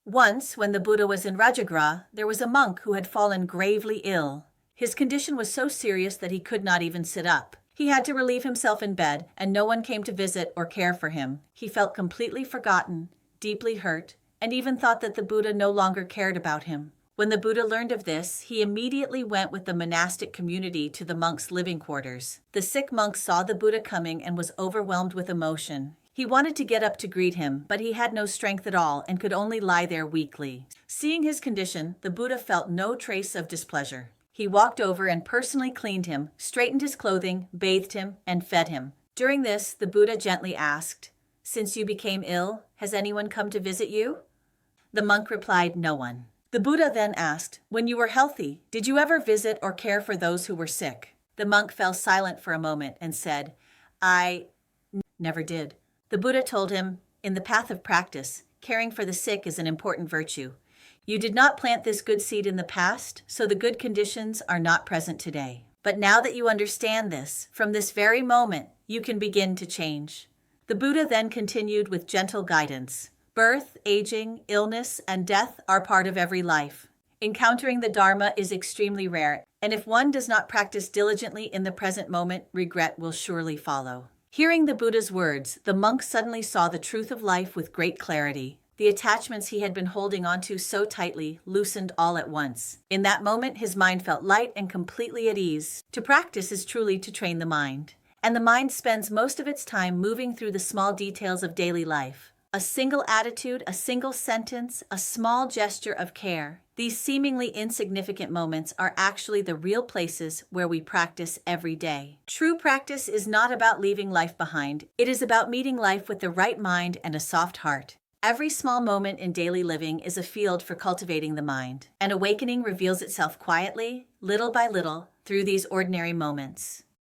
Once, when the Buddha was in Rajagriha, there was a monk who had fallen gravely ill. His condition was so serious that he could not even sit up. He had to relieve himself in bed, and no one came to visit or care for him. He felt completely forgotten, deeply hurt, and even thought that the Buddha no longer cared about him. When the Buddha learned of this, he immediately went with the monastic community to the monks' living quarters. The sick monk saw the Buddha coming and was overwhelmed with emotion. He wanted to get up to greet him, but he had no strength at all and could only lie there weakly. Seeing his condition, the Buddha felt no trace of displeasure. He walked over and personally cleaned him, straightened his clothing, bathed him, and fed him. During this, the Buddha gently asked, "Since you became ill, has anyone come to visit you?" The monk replied, "No one." The Buddha then asked, "When you were healthy, did you ever visit or care for those who were sick?" The monk fell silent for a moment and said, "I never did." The Buddha told him, "In the path of practice, caring for the sick is an important virtue. You did not plant this good seed in the past, so the good conditions are not present today. But now that you understand this, from this very moment, you can begin to change." The Buddha then continued with gentle guidance. Birth, aging, illness, and death are part of every life. Encountering the Dharma is extremely rare, and if one does not practice diligently in the present moment, regret will surely follow. Hearing the Buddha's words, the monk suddenly saw the truth of life with great clarity. The attachments he had been holding onto so tightly loosened all at once. In that moment, his mind felt light and completely at ease. To practice is truly to train the mind. And the mind spends most of its time moving through the small details of daily life. A single attitude, a single sentence, a small gesture of care. These seemingly insignificant moments are actually the real places where we practice every day. True practice is not about leaving life behind. It is about meeting life with the right mind and a soft heart. Every small moment in daily living is a field for cultivating the mind. An awakening reveals itself quietly, little by little, through these ordinary moments.